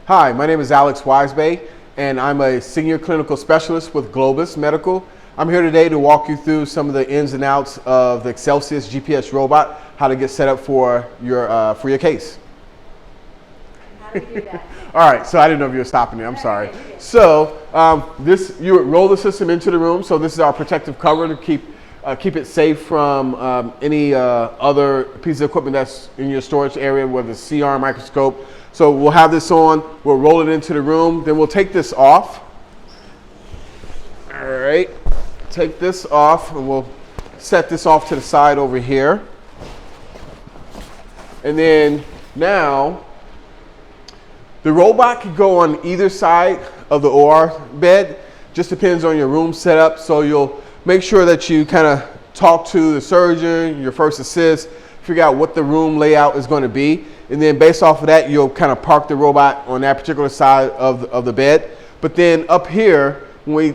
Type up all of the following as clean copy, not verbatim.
Hi, my name is Alex Weisbay, and I'm a senior clinical specialist with Globus Medical. I'm here today to walk you through some of the ins and outs of the Excelsius GPS robot, how to get set up for your case. How do we do that? All right, so I didn't know if you were stopping me. I'm sorry. So you would roll the system into the room. So this is our protective cover to keep it safe from any other piece of equipment that's in your storage area, whether it's CR, microscope. So we'll have this on, we'll roll it into the room, then we'll take this off. All right, take this off and we'll set this off to the side over here. And then now, the robot can go on either side of the OR bed, just depends on your room setup. So you'll make sure that you kind of talk to the surgeon, your first assist, figure out what the room layout is going to be. And then based off of that, you'll kind of park the robot on that particular side of the bed. But then up here, when we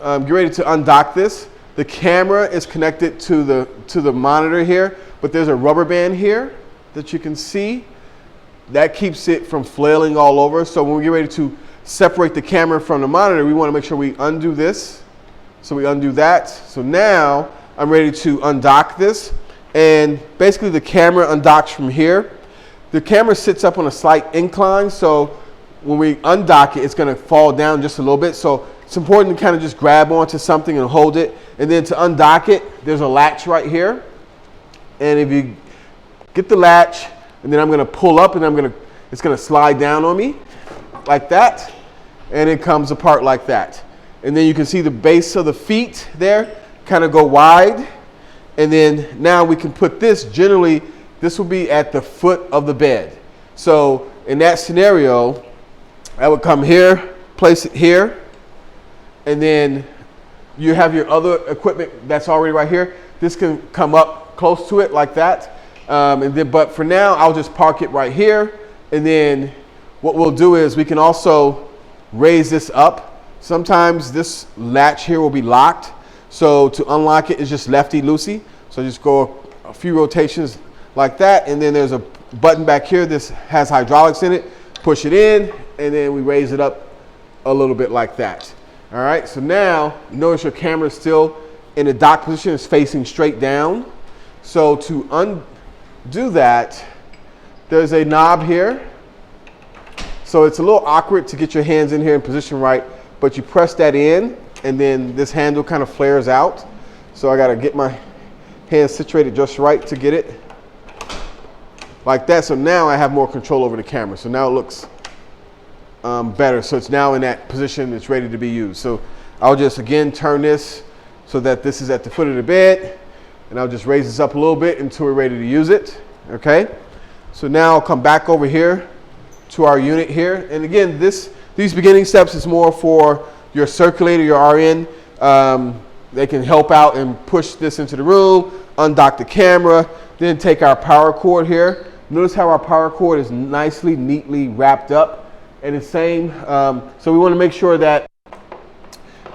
get ready to undock this, the camera is connected to the monitor here, but there's a rubber band here that you can see. That keeps it from flailing all over. So when we get ready to separate the camera from the monitor, we want to make sure we undo this. So we undo that. So now I'm ready to undock this. And basically the camera undocks from here. The camera sits up on a slight incline, so when we undock it, it's going to fall down just a little bit. So it's important to kind of just grab onto something and hold it. And then to undock it, there's a latch right here. And if you get the latch, and then I'm going to pull up, and it's going to slide down on me like that, and it comes apart like that. And then you can see the base of the feet there kind of go wide. And then now we can put this, generally, this will be at the foot of the bed. So in that scenario, I would come here, place it here, and then you have your other equipment that's already right here. This can come up close to it like that. But for now, I'll just park it right here. And then what we'll do is we can also raise this up. Sometimes this latch here will be locked. So to unlock it is just lefty-loosey. So just go a few rotations like that. And then there's a button back here. This has hydraulics in it. Push it in, and then we raise it up a little bit like that. All right, so now notice your camera is still in the dock position. It's facing straight down. So to undo that, there's a knob here. So it's a little awkward to get your hands in here in position right, but you press that in, and then this handle kind of flares out. So I gotta get my hands situated just right to get it like that. So now I have more control over the camera. So now it looks better. So it's now in that position, it's ready to be used. So I'll just again turn this so that this is at the foot of the bed, and I'll just raise this up a little bit until we're ready to use it. Okay. So now I'll come back over here to our unit here. And again, these beginning steps is more for your circulator, your RN. They can help out and push this into the room, undock the camera, then take our power cord here. Notice how our power cord is nicely, neatly wrapped up. And the same, so we want to make sure that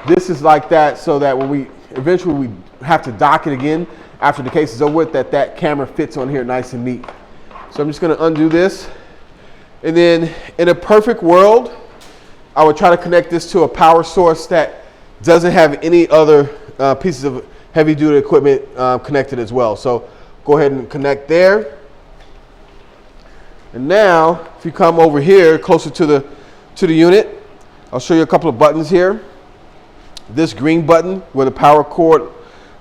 this is like that, so that when we eventually have to dock it again after the case is over with, that camera fits on here nice and neat. So I'm just going to undo this. And then in a perfect world, I would try to connect this to a power source that doesn't have any other pieces of heavy duty equipment connected as well. So go ahead and connect there. And now, if you come over here closer to the unit, I'll show you a couple of buttons here. This green button where the power cord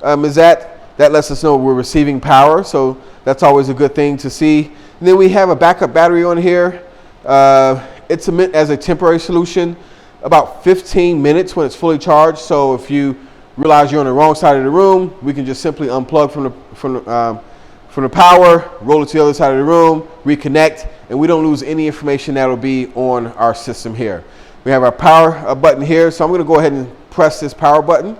is at, that lets us know we're receiving power. So that's always a good thing to see. And then we have a backup battery on here. It's meant as a temporary solution, about 15 minutes when it's fully charged. So if you realize you're on the wrong side of the room, we can just simply unplug from the power, roll it to the other side of the room, reconnect, and we don't lose any information that'll be on our system here. We have our power button here, so I'm going to go ahead and press this power button.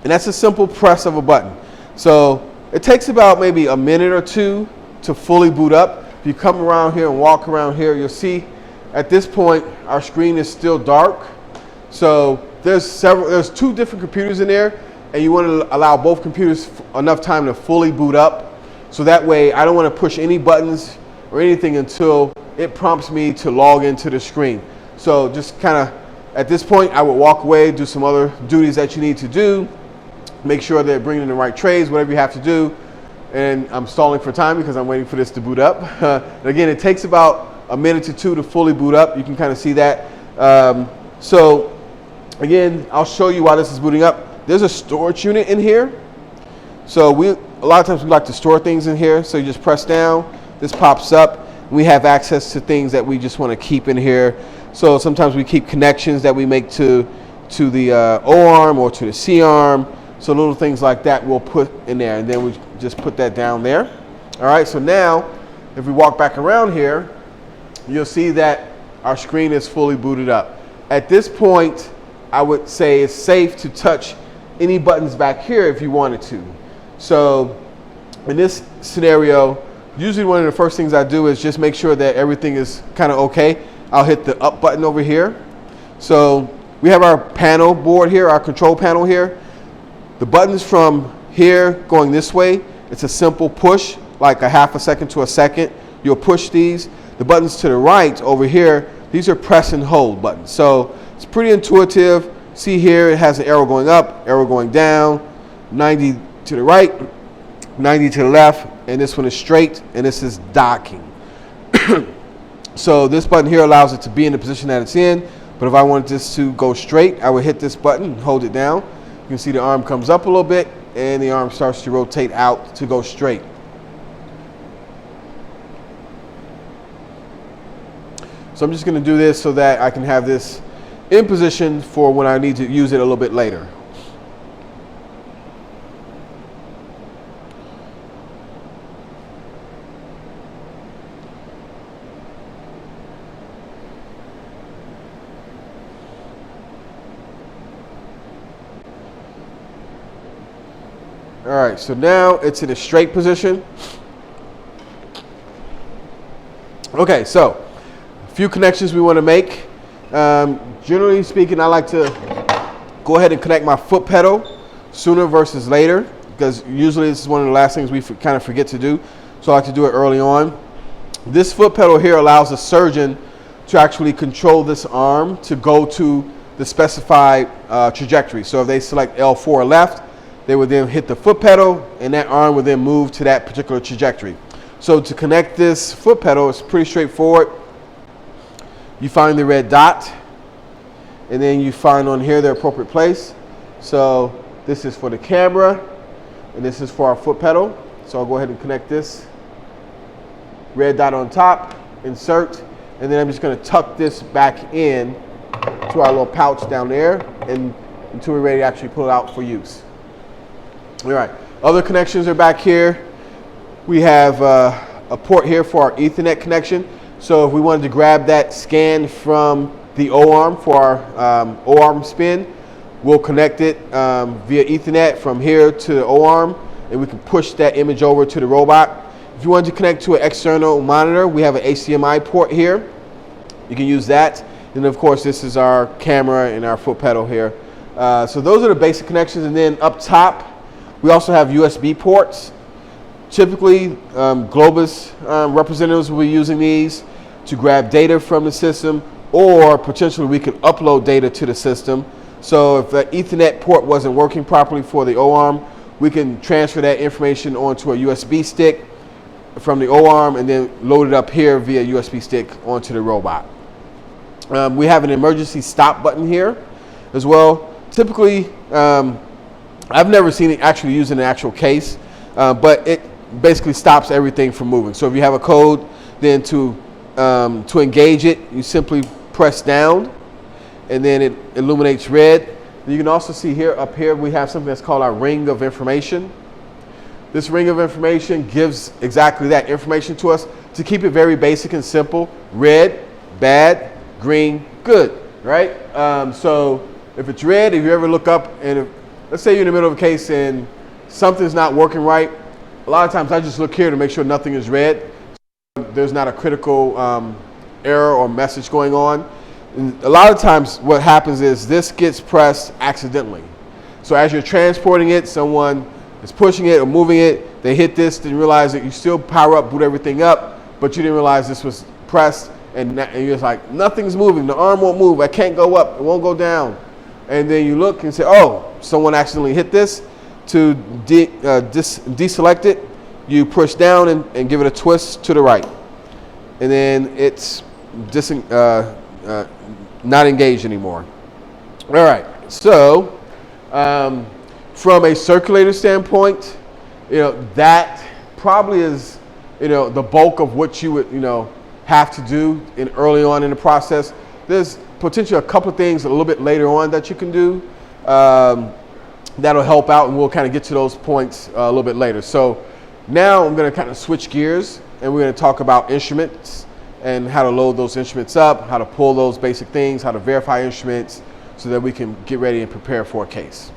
And that's a simple press of a button. So it takes about maybe a minute or two to fully boot up. If you come around here and walk around here, you'll see at this point our screen is still dark. So there's two different computers in there, and you want to allow both computers enough time to fully boot up. So that way I don't want to push any buttons or anything until it prompts me to log into the screen. So just kind of, at this point, I would walk away, do some other duties that you need to do, make sure they're bringing in the right trays, whatever you have to do. And I'm stalling for time because I'm waiting for this to boot up. And again, it takes about a minute or two to fully boot up. You can kind of see that. So again, I'll show you while this is booting up. There's a storage unit in here. So a lot of times we like to store things in here. So you just press down, this pops up. We have access to things that we just want to keep in here. So sometimes we keep connections that we make to the O-arm or to the C-arm. So little things like that we'll put in there, and then we just put that down there. All right, so now if we walk back around here, you'll see that our screen is fully booted up. At this point, I would say it's safe to touch any buttons back here if you wanted to. So in this scenario, usually one of the first things I do is just make sure that everything is kind of okay. I'll hit the up button over here. So we have our panel board here, our control panel here. The buttons from here going this way, it's a simple push, like a half a second to a second. You'll push these. The buttons to the right over here, these are press and hold buttons. So it's pretty intuitive. See here, it has an arrow going up, arrow going down, 90 to the right, 90 to the left, and this one is straight, and this is docking. So this button here allows it to be in the position that it's in, but if I wanted this to go straight, I would hit this button and hold it down. You can see the arm comes up a little bit, and the arm starts to rotate out to go straight. So I'm just going to do this so that I can have this in position for when I need to use it a little bit later. All right, so now it's in a straight position. Okay, so a few connections we want to make. Generally speaking, I like to go ahead and connect my foot pedal sooner versus later, because usually this is one of the last things we kind of forget to do. So I like to do it early on. This foot pedal here allows the surgeon to actually control this arm to go to the specified trajectory. So if they select L4 left, they would then hit the foot pedal, and that arm would then move to that particular trajectory. So to connect this foot pedal, it's pretty straightforward. You find the red dot, and then you find on here the appropriate place. So this is for the camera, and this is for our foot pedal. So I'll go ahead and connect this. Red dot on top, insert, and then I'm just going to tuck this back in to our little pouch down there, and until we're ready to actually pull it out for use. All right, other connections are back here. We have a port here for our Ethernet connection. So if we wanted to grab that scan from the O-arm for our O-arm spin, we'll connect it via Ethernet from here to the O-arm, and we can push that image over to the robot. If you wanted to connect to an external monitor, we have an HDMI port here. You can use that. And of course, this is our camera and our foot pedal here. So those are the basic connections. And then up top, we also have USB ports. Typically, Globus representatives will be using these to grab data from the system, or potentially we could upload data to the system. So if the Ethernet port wasn't working properly for the O-arm, we can transfer that information onto a USB stick from the O-arm and then load it up here via USB stick onto the robot. We have an emergency stop button here as well. Typically, I've never seen it actually used in an actual case, but it basically stops everything from moving. So if you have a code, then to engage it, you simply press down, and then it illuminates red. You can also see here, up here, we have something that's called our ring of information. This ring of information gives exactly that information to us to keep it very basic and simple. Red, bad, green, good, right? So if it's red, if you ever look up and let's say you're in the middle of a case and something's not working right, a lot of times I just look here to make sure nothing is red. There's not a critical error or message going on. And a lot of times what happens is this gets pressed accidentally. So as you're transporting it, someone is pushing it or moving it, they hit this, didn't realize that you still power up, boot everything up, but you didn't realize this was pressed, and you're just like, nothing's moving, the arm won't move, I can't go up, it won't go down. And then you look and say, oh, someone accidentally hit this. To deselect it, you push down and give it a twist to the right. And then it's not engaged anymore. All right, so from a circulator standpoint, that probably is, the bulk of what you would, have to do early on in the process. There's potentially a couple of things a little bit later on that you can do that'll help out, and we'll kind of get to those points a little bit later. So now I'm going to kind of switch gears, and we're going to talk about instruments and how to load those instruments up, how to pull those basic things, how to verify instruments so that we can get ready and prepare for a case.